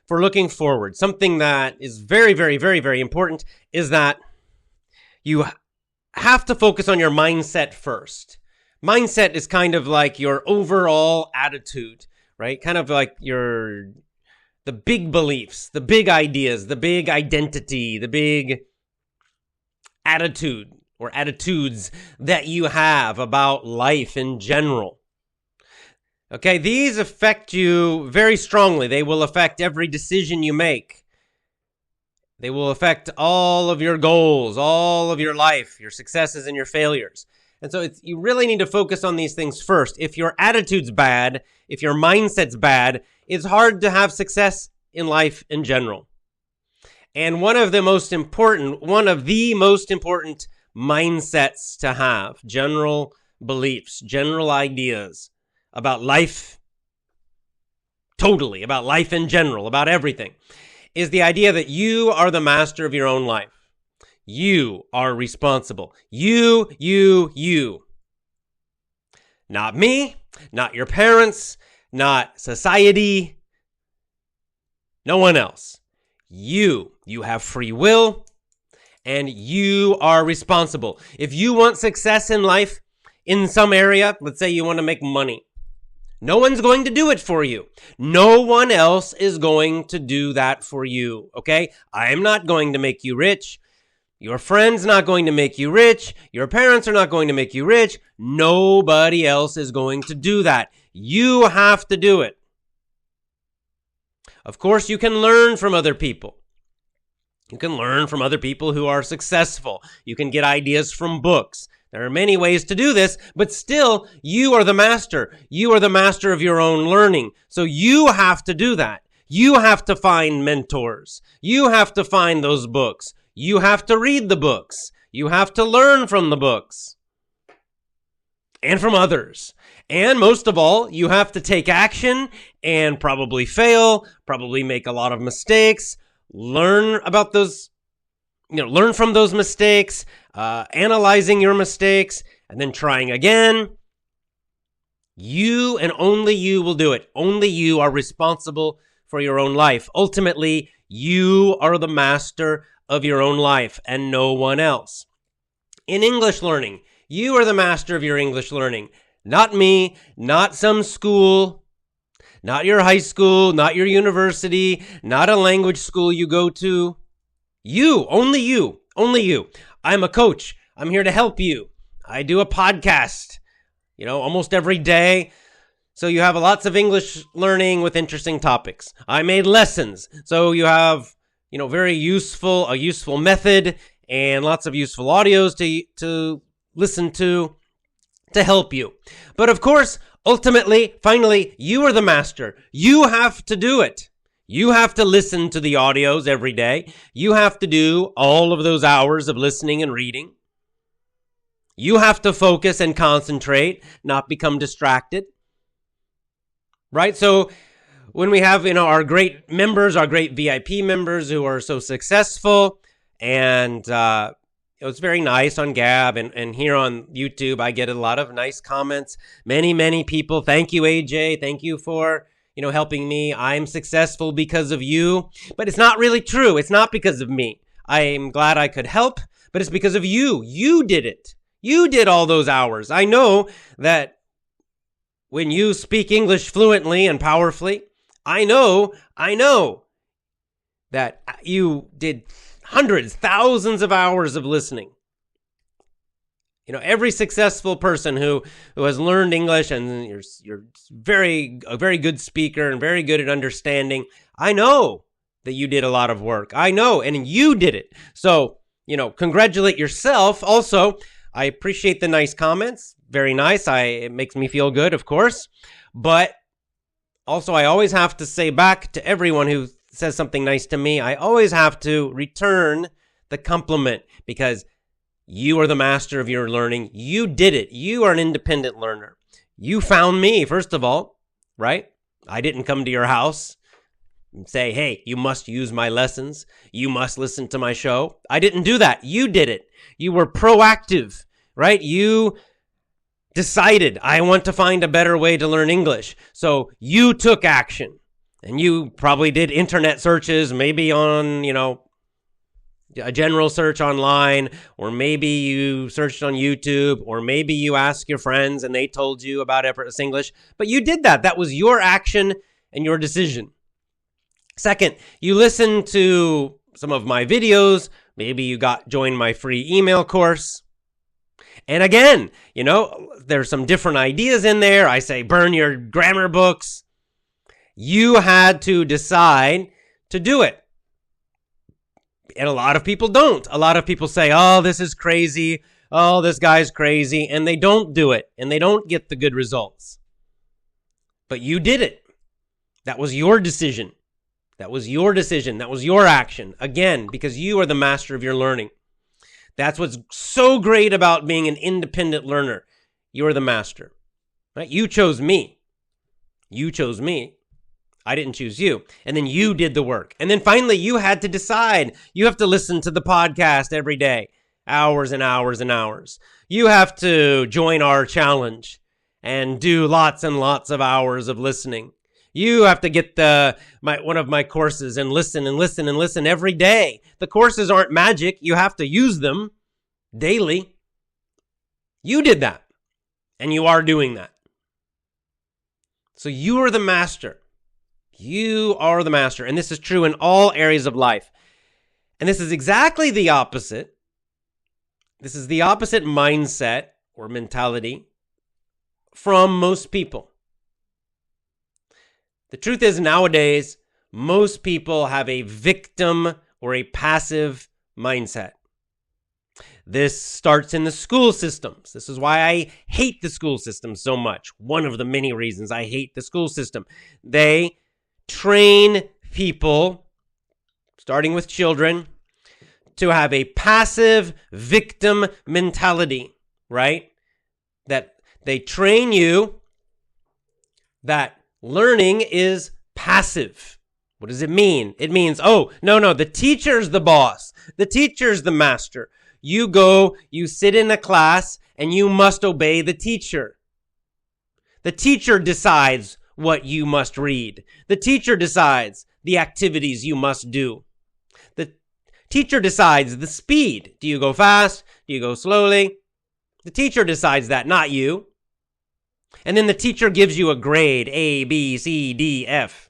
for looking forward, something that is very, very, very, very important is that you have to focus on your mindset first. Mindset is kind of like your overall attitude, right? Kind of like the big beliefs, the big ideas, the big identity, the big attitude or attitudes that you have about life in general. Okay, these affect you very strongly. They will affect every decision you make. They will affect all of your goals, all of your life, your successes and your failures. And so you really need to focus on these things first. If your attitude's bad, if your mindset's bad, it's hard to have success in life in general. And one of the most important mindsets to have, general beliefs, general ideas about life, totally, about life in general, about everything, is the idea that you are the master of your own life. You are responsible. You. Not me, not your parents, not society, no one else. You have free will, and you are responsible. If you want success in life in some area, let's say you want to make money, no one's going to do it for you. No one else is going to do that for you, okay? I am not going to make you rich. Your friend's not going to make you rich. Your parents are not going to make you rich. Nobody else is going to do that. You have to do it. Of course, you can learn from other people. You can learn from other people who are successful. You can get ideas from books. There are many ways to do this, but still, you are the master. You are the master of your own learning. So you have to do that. You have to find mentors. You have to find those books. You have to read the books. You have to learn from the books and from others. And most of all, you have to take action and probably fail, probably make a lot of mistakes, learn about those, learn from those mistakes, analyzing your mistakes, and then trying again. You and only you will do it. Only you are responsible for your own life. Ultimately, you are the master of your own life and no one else. In English learning, you are the master of your English learning. Not me, not some school, not your high school, not your university, not a language school you go to. You, only you, only you. I'm a coach. I'm here to help you. I do a podcast, almost every day. So you have lots of English learning with interesting topics. I made lessons. So you have, a useful method and lots of useful audios to listen to help you. But of course, ultimately, finally, you are the master. You have to do it. You have to listen to the audios every day. You have to do all of those hours of listening and reading. You have to focus and concentrate, not become distracted. Right? So when we have, our great members, our great VIP members who are so successful, and it was very nice on Gab and here on YouTube, I get a lot of nice comments. Many people. Thank you, AJ. Thank you for, helping me. I'm successful because of you. But it's not really true. It's not because of me. I'm glad I could help, but it's because of you. You did it. You did all those hours. I know that when you speak English fluently and powerfully, I know that you did hundreds, thousands of hours of listening. Every successful person who has learned English, and you're a very good speaker and very good at understanding. I know that you did a lot of work. I know, and you did it. So, congratulate yourself. Also, I appreciate the nice comments. Very nice. It makes me feel good, of course. But also, I always have to say back to everyone who says something nice to me, I always have to return the compliment because you are the master of your learning. You did it. You are an independent learner. You found me, first of all, right? I didn't come to your house and say, hey, you must use my lessons. You must listen to my show. I didn't do that. You did it. You were proactive, right? You decided, I want to find a better way to learn English. So you took action. And you probably did internet searches, maybe on, a general search online, or maybe you searched on YouTube, or maybe you asked your friends and they told you about effortless English. But you did that. That was your action and your decision. Second, you listened to some of my videos. Maybe you joined my free email course. And again, there's some different ideas in there. I say burn your grammar books. You had to decide to do it. And a lot of people don't. A lot of people say, oh, this is crazy. Oh, this guy's crazy. And they don't do it. And they don't get the good results. But you did it. That was your decision. That was your decision. That was your action. Again, because you are the master of your learning. That's what's so great about being an independent learner. You're the master. Right? You chose me. You chose me. I didn't choose you. And then you did the work. And then finally, you had to decide. You have to listen to the podcast every day, hours and hours and hours. You have to join our challenge and do lots and lots of hours of listening. You have to get one of my courses and listen and listen and listen every day. The courses aren't magic. You have to use them daily. You did that. And you are doing that. So you are the master. You are the master. And this is true in all areas of life. And this is exactly the opposite. This is the opposite mindset or mentality from most people. The truth is, nowadays, most people have a victim or a passive mindset. This starts in the school systems. This is why I hate the school system so much. One of the many reasons I hate the school system. They train people, starting with children, to have a passive victim mentality, right? That they train you that learning is passive. What does it mean? It means, oh, no, the teacher's the boss. The teacher's the master. You go, you sit in a class, and you must obey the teacher. The teacher decides what you must read. The teacher decides the activities you must do. The teacher decides the speed. Do you go fast? Do you go slowly? The teacher decides that, not you. And then the teacher gives you a grade, A, B, C, D, F.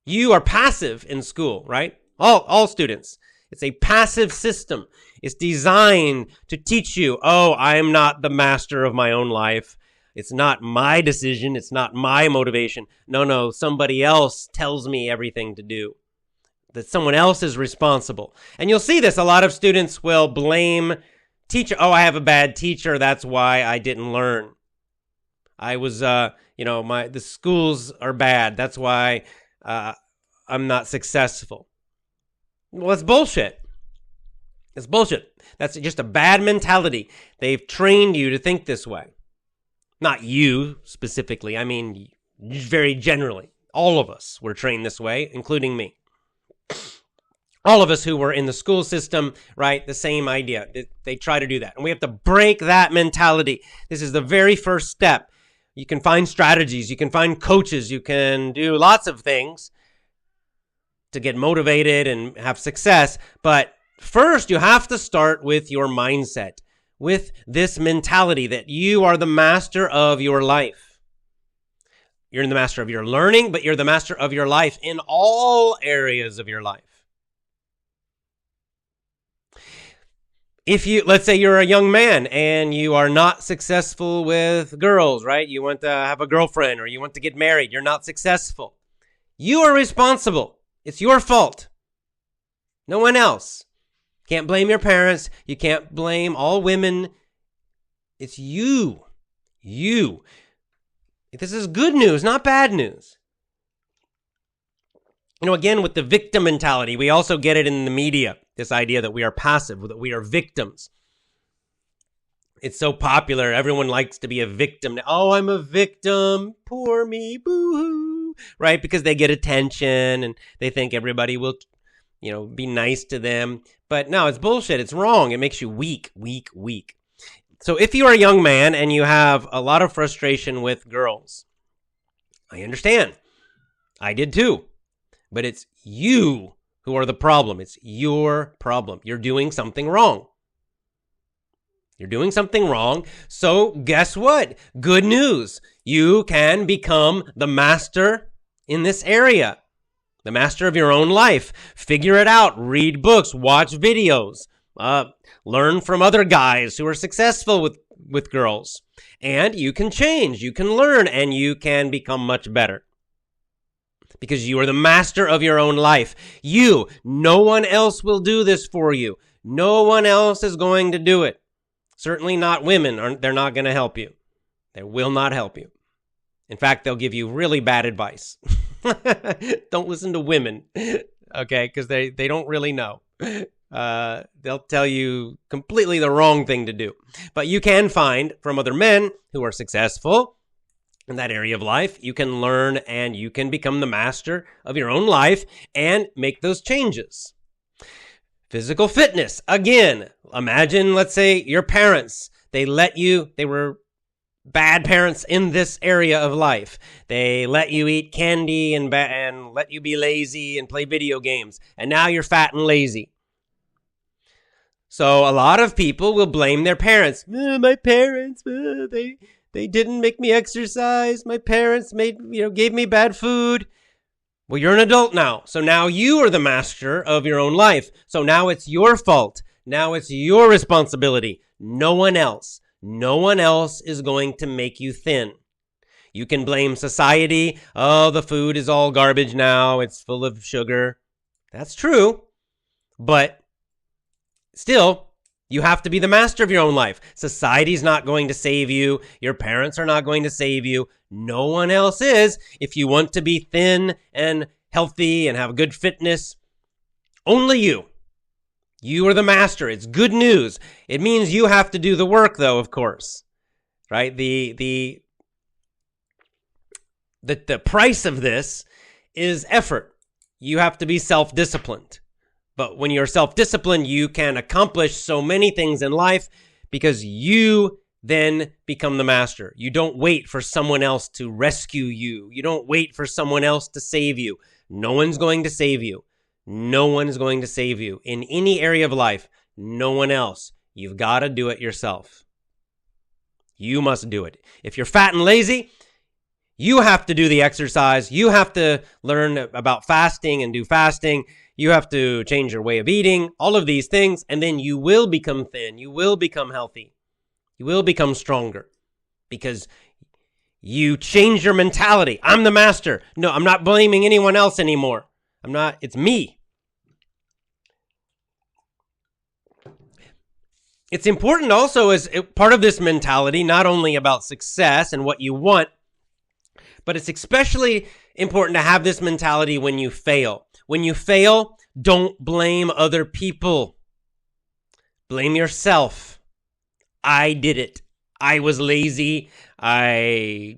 You are passive in school, right? All students. It's a passive system. It's designed to teach you, oh, I am not the master of my own life. It's not my decision. It's not my motivation. No, somebody else tells me everything to do. That someone else is responsible. And you'll see this. A lot of students will blame teacher. Oh, I have a bad teacher. That's why I didn't learn. I was, the schools are bad. That's why I'm not successful. Well, that's bullshit. It's bullshit. That's just a bad mentality. They've trained you to think this way. Not you specifically. I mean, very generally. All of us were trained this way, including me. All of us who were in the school system, right? The same idea. They try to do that. And we have to break that mentality. This is the very first step. You can find strategies. You can find coaches. You can do lots of things to get motivated and have success. But first, you have to start with your mindset, with this mentality that you are the master of your life. You're the master of your learning, but you're the master of your life in all areas of your life. If let's say you're a young man and you are not successful with girls, right? You want to have a girlfriend or you want to get married. You're not successful. You are responsible. It's your fault. No one else. Can't blame your parents. You can't blame all women. It's you. You. This is good news, not bad news. Again, with the victim mentality, we also get it in the media, this idea that we are passive, that we are victims. It's so popular. Everyone likes to be a victim. Oh, I'm a victim. Poor me. Boo-hoo. Right? Because they get attention and they think everybody will, be nice to them. But no, it's bullshit. It's wrong. It makes you weak. So if you are a young man and you have a lot of frustration with girls, I understand. I did too. But it's you who are the problem. It's your problem. You're doing something wrong. You're doing something wrong. So guess what? Good news. You can become the master in this area. The master of your own life. Figure it out. Read books. Watch videos. Learn from other guys who are successful with girls. And you can change. You can learn. And you can become much better. Because you are the master of your own life. You. No one else will do this for you. No one else is going to do it. Certainly not women. They're not going to help you. They will not help you. In fact, they'll give you really bad advice. Don't listen to women, okay? Because they don't really know. They'll tell you completely the wrong thing to do. But you can find from other men who are successful in that area of life, you can learn and you can become the master of your own life and make those changes. Physical fitness. Again, imagine, let's say, your parents, they were bad parents in this area of life. They let you eat candy and let you be lazy and play video games. And now you're fat and lazy. So a lot of people will blame their parents. My parents, they didn't make me exercise. My parents gave me bad food. Well, you're an adult now. So now you are the master of your own life. So now it's your fault. Now it's your responsibility. No one else. No one else is going to make you thin. You can blame society. Oh, the food is all garbage now. It's full of sugar. That's true. But still, you have to be the master of your own life. Society's not going to save you. Your parents are not going to save you. No one else is. If you want to be thin and healthy and have good fitness, only you. You are the master. It's good news. It means you have to do the work, though, of course. Right? The price of this is effort. You have to be self-disciplined. But when you're self-disciplined, you can accomplish so many things in life because you then become the master. You don't wait for someone else to rescue you. You don't wait for someone else to save you. No one's going to save you. No one is going to save you. In any area of life, no one else. You've got to do it yourself. You must do it. If you're fat and lazy, you have to do the exercise. You have to learn about fasting and do fasting. You have to change your way of eating, all of these things, and then you will become thin. You will become healthy. You will become stronger because you change your mentality. I'm the master. No, I'm not blaming anyone else anymore. It's me. It's important also as part of this mentality, not only about success and what you want, but it's especially important to have this mentality when you fail. When you fail, don't blame other people. Blame yourself. I did it. I was lazy. I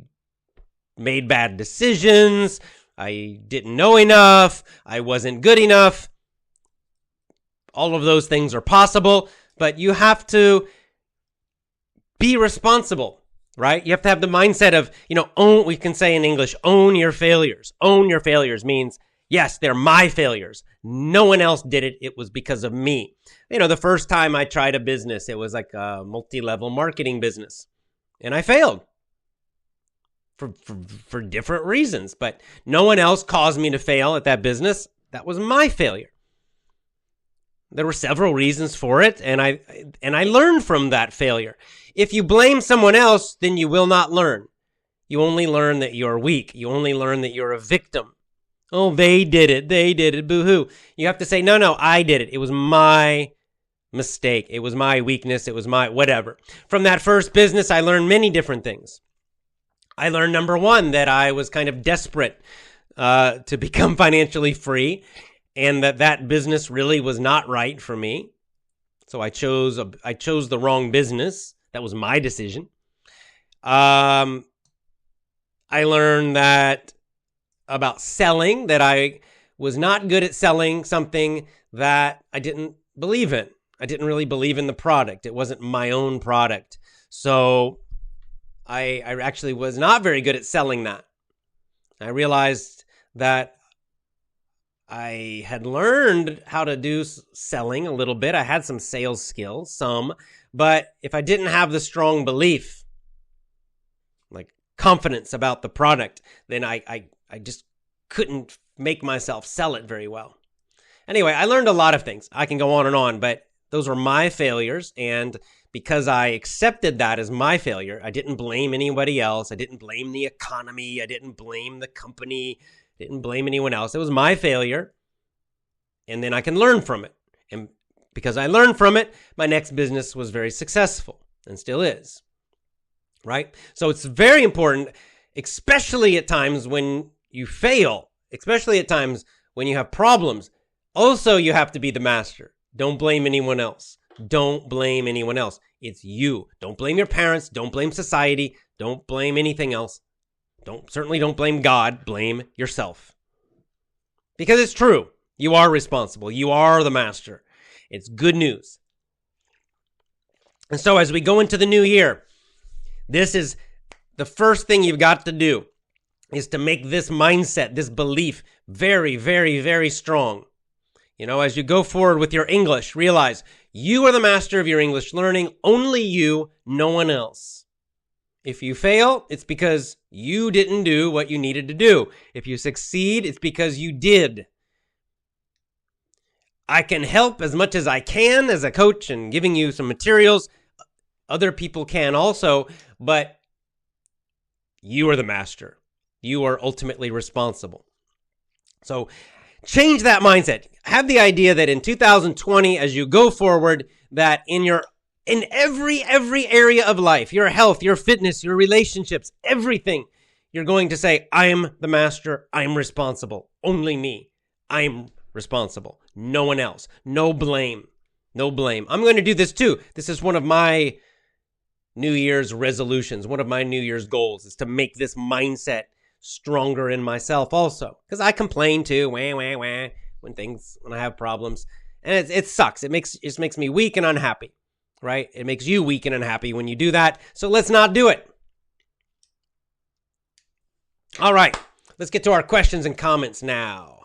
made bad decisions. I didn't know enough. I wasn't good enough. All of those things are possible, but you have to be responsible, right? You have to have the mindset of, we can say in English, own your failures. Own your failures means, yes, they're my failures. No one else did it. It was because of me. The first time I tried a business, it was like a multi-level marketing business, and I failed for different reasons, but no one else caused me to fail at that business. That was my failure. There were several reasons for it, and I learned from that failure. If you blame someone else, then you will not learn. You only learn that you're weak. You only learn that you're a victim. Oh, they did it, boo-hoo. You have to say, no, I did it. It was my mistake. It was my weakness. It was my whatever. From that first business, I learned many different things. I learned, number one, that I was kind of desperate to become financially free, and that business really was not right for me. So I chose the wrong business. That was my decision. I learned that about selling, that I was not good at selling something that I didn't believe in. I didn't really believe in the product. It wasn't my own product. So I actually was not very good at selling that. I realized that I had learned how to do selling a little bit. I had some sales skills, but if I didn't have the strong belief, like confidence about the product, then I just couldn't make myself sell it very well. Anyway, I learned a lot of things. I can go on, but those were my failures. And because I accepted that as my failure, I didn't blame anybody else. I didn't blame the economy. I didn't blame the company. I didn't blame anyone else. It was my failure. And then I can learn from it. And because I learned from it, my next business was very successful and still is. Right? So it's very important, especially at times when you fail, especially at times when you have problems. Also, you have to be the master. Don't blame anyone else. Don't blame anyone else. It's you. Don't blame your parents. Don't blame society. Don't blame anything else. Certainly don't blame God. Blame yourself. Because it's true. You are responsible. You are the master. It's good news. And so as we go into the new year, this is the first thing you've got to do is to make this mindset, this belief very, very, very strong. You know, as you go forward with your English, realize you are the master of your English learning. Only you, no one else. If you fail, it's because you didn't do what you needed to do. If you succeed, it's because you did. I can help as much as I can as a coach and giving you some materials. Other people can also, but you are the master. You are ultimately responsible. So change that mindset. Have the idea that in 2020, as you go forward, that in every area of life, your health, your fitness, your relationships, everything, you're going to say, I am the master. I'm responsible. Only me. I'm responsible. No one else. No blame. No blame. I'm going to do this too. This is one of my New Year's resolutions. One of my New Year's goals is to make this mindset stronger in myself also. Because I complain too, when I have problems. And it sucks. It just makes me weak and unhappy, right? It makes you weak and unhappy when you do that. So let's not do it. All right. Let's get to our questions and comments now.